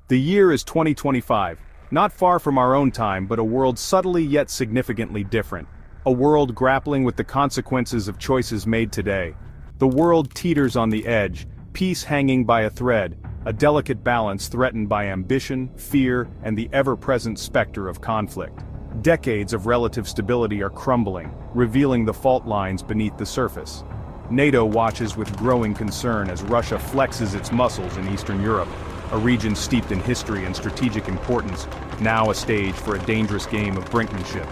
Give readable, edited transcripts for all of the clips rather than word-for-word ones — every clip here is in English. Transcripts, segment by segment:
The year is 2025, not far from our own time, but a world subtly yet significantly different. A world grappling with the consequences of choices made today. The world teeters on the edge, peace hanging by a thread, a delicate balance threatened by ambition, fear, and the ever-present specter of conflict. Decades of relative stability are crumbling, revealing the fault lines beneath the surface. NATO watches with growing concern as Russia flexes its muscles in Eastern Europe, a region steeped in history and strategic importance, now a stage for a dangerous game of brinkmanship.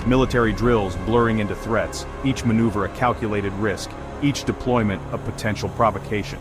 Military drills blurring into threats, each maneuver a calculated risk, each deployment a potential provocation.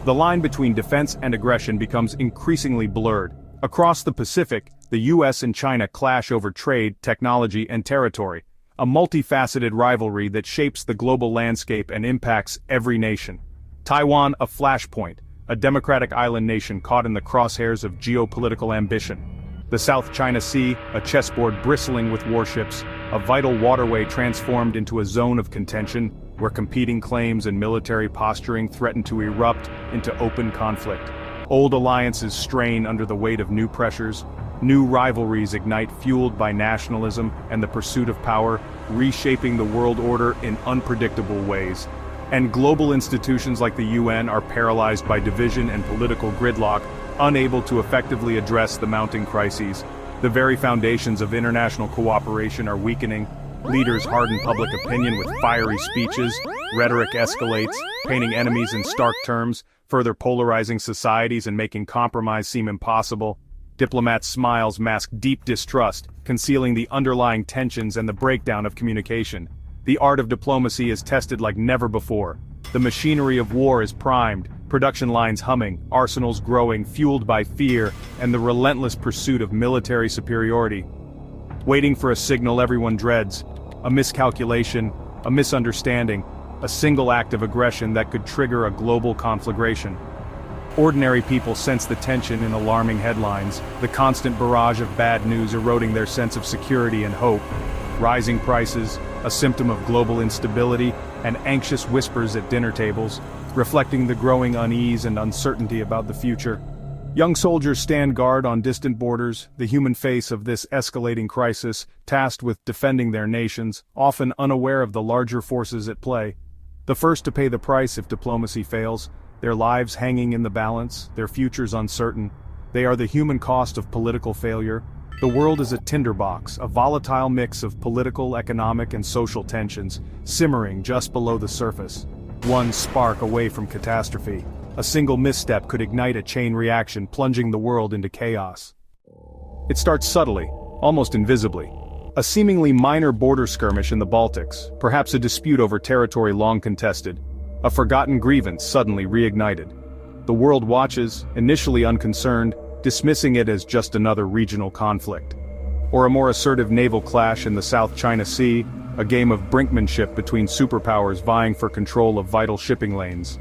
The line between defense and aggression becomes increasingly blurred. Across the Pacific, the US and China clash over trade, technology, and territory, a multifaceted rivalry that shapes the global landscape and impacts every nation. Taiwan, a flashpoint, a democratic island nation caught in the crosshairs of geopolitical ambition. The South China Sea, a chessboard bristling with warships, a vital waterway transformed into a zone of contention, where competing claims and military posturing threaten to erupt into open conflict. Old alliances strain under the weight of new pressures, new rivalries ignite fueled by nationalism and the pursuit of power, reshaping the world order in unpredictable ways. And global institutions like the UN are paralyzed by division and political gridlock, unable to effectively address the mounting crises. The very foundations of international cooperation are weakening. Leaders harden public opinion with fiery speeches, rhetoric escalates, painting enemies in stark terms, further polarizing societies and making compromise seem impossible. Diplomats' smiles mask deep distrust, concealing the underlying tensions and the breakdown of communication. The art of diplomacy is tested like never before. The machinery of war is primed, production lines humming, arsenals growing, fueled by fear and the relentless pursuit of military superiority. Waiting for a signal everyone dreads, a miscalculation, a misunderstanding, a single act of aggression that could trigger a global conflagration. Ordinary people sense the tension in alarming headlines, the constant barrage of bad news eroding their sense of security and hope. Rising prices, a symptom of global instability, and anxious whispers at dinner tables, reflecting the growing unease and uncertainty about the future. Young soldiers stand guard on distant borders, the human face of this escalating crisis, tasked with defending their nations, often unaware of the larger forces at play. The first to pay the price if diplomacy fails, their lives hanging in the balance, their futures uncertain. They are the human cost of political failure. The world is a tinderbox, a volatile mix of political, economic, and social tensions, simmering just below the surface. One spark away from catastrophe. A single misstep could ignite a chain reaction, plunging the world into chaos. It starts subtly, almost invisibly. A seemingly minor border skirmish in the Baltics, perhaps a dispute over territory long contested. A forgotten grievance suddenly reignited. The world watches, initially unconcerned, dismissing it as just another regional conflict. Or a more assertive naval clash in the South China Sea, a game of brinkmanship between superpowers vying for control of vital shipping lanes.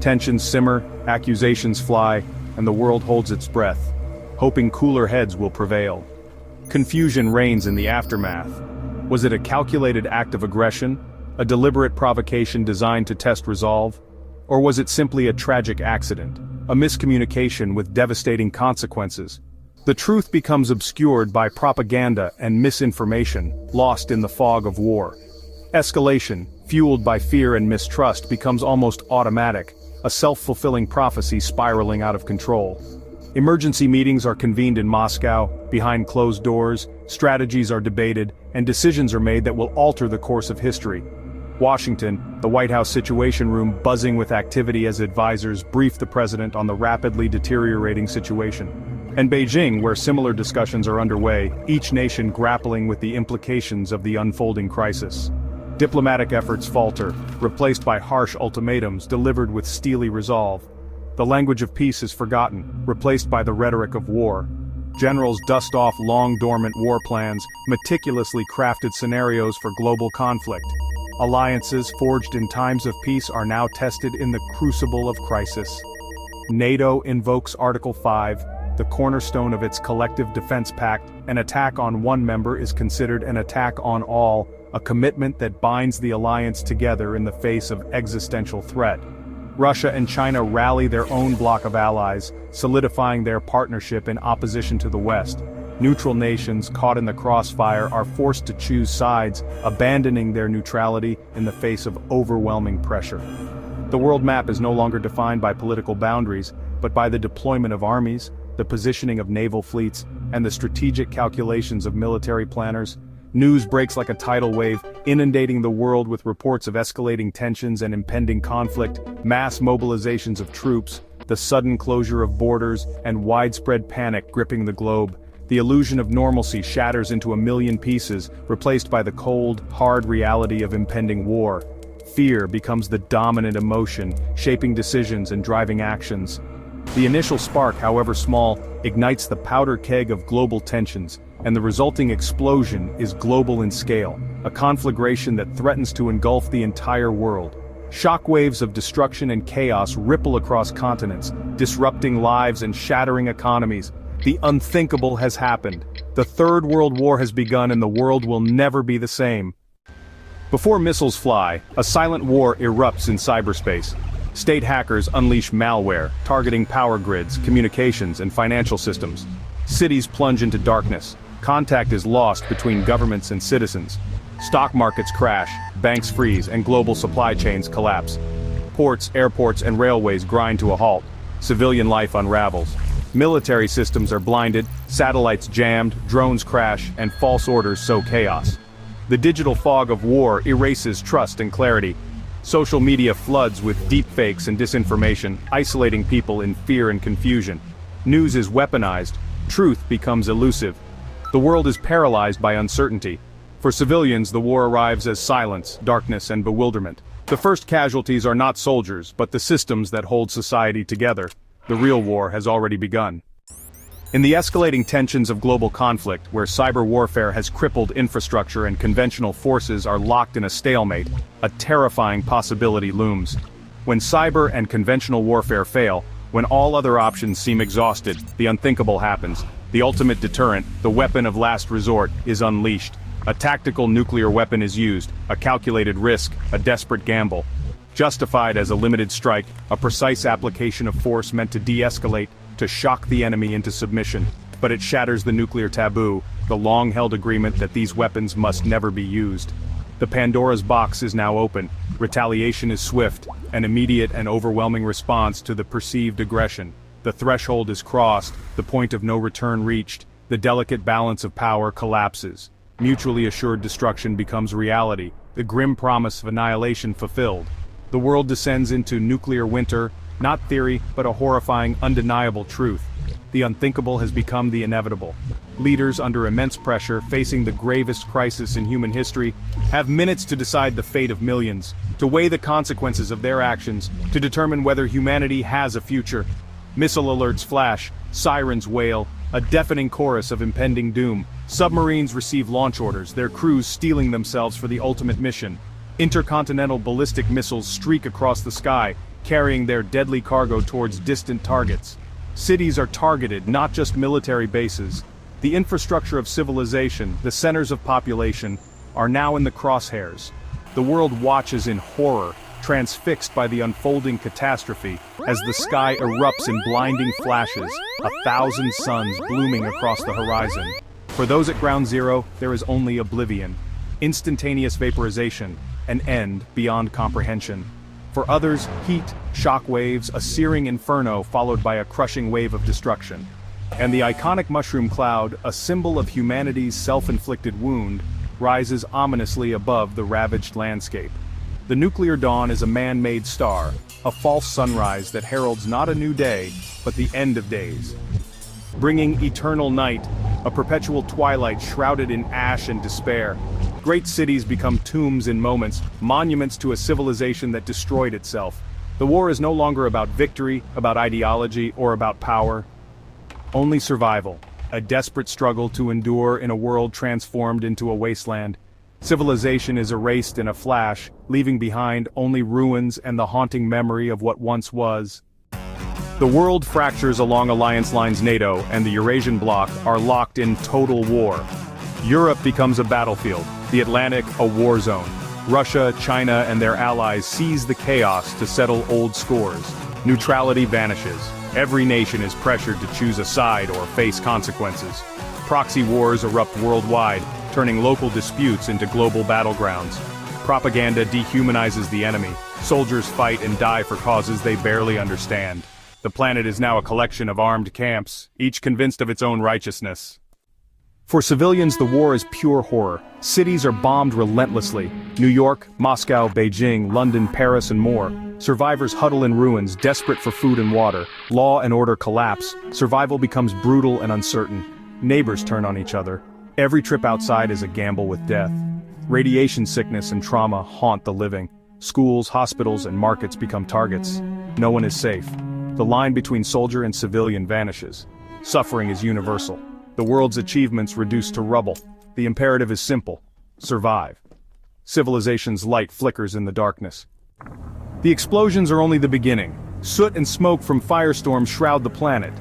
Tensions simmer, accusations fly, and the world holds its breath, hoping cooler heads will prevail. Confusion reigns in the aftermath. Was it a calculated act of aggression, a deliberate provocation designed to test resolve? Or was it simply a tragic accident, a miscommunication with devastating consequences? The truth becomes obscured by propaganda and misinformation, lost in the fog of war. Escalation, fueled by fear and mistrust, becomes almost automatic, a self-fulfilling prophecy spiraling out of control. Emergency meetings are convened in Moscow, behind closed doors, strategies are debated, and decisions are made that will alter the course of history. Washington, the White House Situation Room buzzing with activity as advisors brief the president on the rapidly deteriorating situation. And Beijing, where similar discussions are underway, each nation grappling with the implications of the unfolding crisis. Diplomatic efforts falter, replaced by harsh ultimatums delivered with steely resolve. The language of peace is forgotten, replaced by the rhetoric of war. Generals dust off long-dormant war plans, meticulously crafted scenarios for global conflict. Alliances forged in times of peace are now tested in the crucible of crisis. NATO invokes Article 5, the cornerstone of its collective defense pact. An attack on one member is considered an attack on all, a commitment that binds the alliance together in the face of existential threat. Russia and China rally their own bloc of allies, solidifying their partnership in opposition to the West. Neutral nations caught in the crossfire are forced to choose sides, abandoning their neutrality in the face of overwhelming pressure. The world map is no longer defined by political boundaries, but by the deployment of armies, the positioning of naval fleets, and the strategic calculations of military planners. News breaks like a tidal wave, inundating the world with reports of escalating tensions and impending conflict, mass mobilizations of troops, the sudden closure of borders, and widespread panic gripping the globe. The illusion of normalcy shatters into a million pieces, replaced by the cold, hard reality of impending war. Fear becomes the dominant emotion, shaping decisions and driving actions. The initial spark, however small, ignites the powder keg of global tensions, and the resulting explosion is global in scale, a conflagration that threatens to engulf the entire world. Shockwaves of destruction and chaos ripple across continents, disrupting lives and shattering economies. The unthinkable has happened. The Third World War has begun and the world will never be the same. Before missiles fly, a silent war erupts in cyberspace. State hackers unleash malware, targeting power grids, communications, and financial systems. Cities plunge into darkness. Contact is lost between governments and citizens. Stock markets crash, banks freeze, and global supply chains collapse. Ports, airports, and railways grind to a halt. Civilian life unravels. Military systems are blinded, satellites jammed, drones crash, and false orders sow chaos. The digital fog of war erases trust and clarity. Social media floods with deepfakes and disinformation, isolating people in fear and confusion. News is weaponized. Truth becomes elusive. The world is paralyzed by uncertainty. For civilians, the war arrives as silence, darkness, and bewilderment. The first casualties are not soldiers, but the systems that hold society together. The real war has already begun. In the escalating tensions of global conflict, where cyber warfare has crippled infrastructure and conventional forces are locked in a stalemate, a terrifying possibility looms. When cyber and conventional warfare fail, when all other options seem exhausted, the unthinkable happens. The ultimate deterrent, the weapon of last resort, is unleashed. A tactical nuclear weapon is used, a calculated risk, a desperate gamble. Justified as a limited strike, a precise application of force meant to de-escalate, to shock the enemy into submission. But it shatters the nuclear taboo, the long-held agreement that these weapons must never be used. The Pandora's box is now open. Retaliation is swift, an immediate and overwhelming response to the perceived aggression. The threshold is crossed, the point of no return reached, the delicate balance of power collapses. Mutually assured destruction becomes reality, the grim promise of annihilation fulfilled. The world descends into nuclear winter, not theory, but a horrifying, undeniable truth. The unthinkable has become the inevitable. Leaders under immense pressure, facing the gravest crisis in human history, have minutes to decide the fate of millions, to weigh the consequences of their actions, to determine whether humanity has a future. Missile alerts flash, sirens wail, a deafening chorus of impending doom. Submarines receive launch orders, their crews steeling themselves for the ultimate mission. Intercontinental ballistic missiles streak across the sky, carrying their deadly cargo towards distant targets. Cities are targeted, not just military bases. The infrastructure of civilization, the centers of population, are now in the crosshairs. The world watches in horror, transfixed by the unfolding catastrophe, as the sky erupts in blinding flashes, 1,000 suns blooming across the horizon. For those at ground zero, there is only oblivion. Instantaneous vaporization, an end beyond comprehension. For others, heat, shock waves, a searing inferno followed by a crushing wave of destruction. And the iconic mushroom cloud, a symbol of humanity's self-inflicted wound, rises ominously above the ravaged landscape. The nuclear dawn is a man-made star, a false sunrise that heralds not a new day, but the end of days. Bringing eternal night, a perpetual twilight shrouded in ash and despair. Great cities become tombs in moments, monuments to a civilization that destroyed itself. The war is no longer about victory, about ideology, or about power. Only survival, a desperate struggle to endure in a world transformed into a wasteland. Civilization is erased in a flash, leaving behind only ruins and the haunting memory of what once was. The world fractures along alliance lines. NATO and the Eurasian bloc are locked in total war. Europe becomes a battlefield, the Atlantic a war zone. Russia, China, and their allies seize the chaos to settle old scores. Neutrality vanishes. Every nation is pressured to choose a side or face consequences. Proxy wars erupt worldwide, turning local disputes into global battlegrounds. Propaganda dehumanizes the enemy. Soldiers fight and die for causes they barely understand. The planet is now a collection of armed camps, each convinced of its own righteousness. For civilians, the war is pure horror. Cities are bombed relentlessly. New York, Moscow, Beijing, London, Paris, and more. Survivors huddle in ruins, desperate for food and water. Law and order collapse. Survival becomes brutal and uncertain. Neighbors turn on each other. Every trip outside is a gamble with death. Radiation sickness and trauma haunt the living. Schools, hospitals, and markets become targets. No one is safe. The line between soldier and civilian vanishes. Suffering is universal. The world's achievements reduced to rubble. The imperative is simple: survive. Civilization's light flickers in the darkness. The explosions are only the beginning. Soot and smoke from firestorms shroud the planet.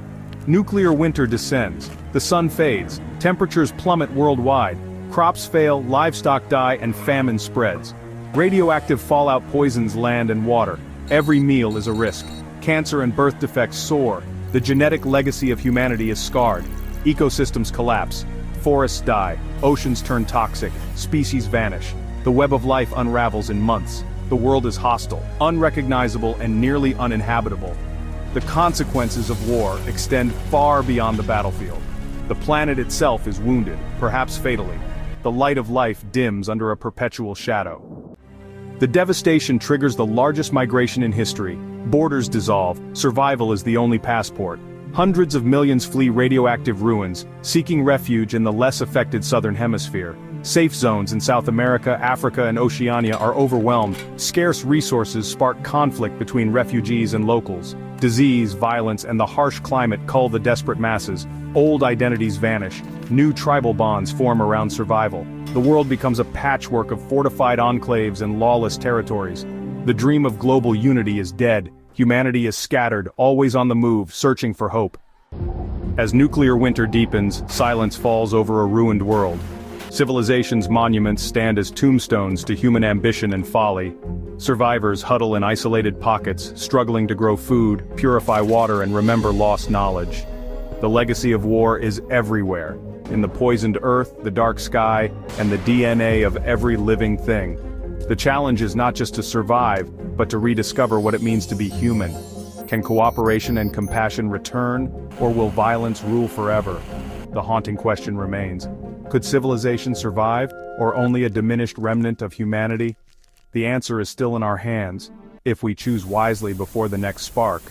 Nuclear winter descends. The sun fades. Temperatures plummet worldwide. Crops fail, livestock die, and famine spreads. Radioactive fallout poisons land and water. Every meal is a risk. Cancer and birth defects soar. The genetic legacy of humanity is scarred. Ecosystems collapse. Forests die. Oceans turn toxic. Species vanish. The web of life unravels in months. The world is hostile, unrecognizable, and nearly uninhabitable. The consequences of war extend far beyond the battlefield. The planet itself is wounded, perhaps fatally. The light of life dims under a perpetual shadow. The devastation triggers the largest migration in history. Borders dissolve. Survival is the only passport. Hundreds of millions flee radioactive ruins, seeking refuge in the less affected southern hemisphere. Safe zones in South America, Africa, and Oceania are overwhelmed. Scarce resources spark conflict between refugees and locals. Disease, violence, and the harsh climate cull the desperate masses. Old identities vanish. New tribal bonds form around survival. The world becomes a patchwork of fortified enclaves and lawless territories. The dream of global unity is dead. Humanity is scattered, always on the move, searching for hope. As nuclear winter deepens, silence falls over a ruined world. Civilization's monuments stand as tombstones to human ambition and folly. Survivors huddle in isolated pockets, struggling to grow food, purify water, and remember lost knowledge. The legacy of war is everywhere, in the poisoned earth, the dark sky, and the DNA of every living thing. The challenge is not just to survive, but to rediscover what it means to be human. Can cooperation and compassion return, or will violence rule forever? The haunting question remains. Could civilization survive, or only a diminished remnant of humanity? The answer is still in our hands, if we choose wisely before the next spark.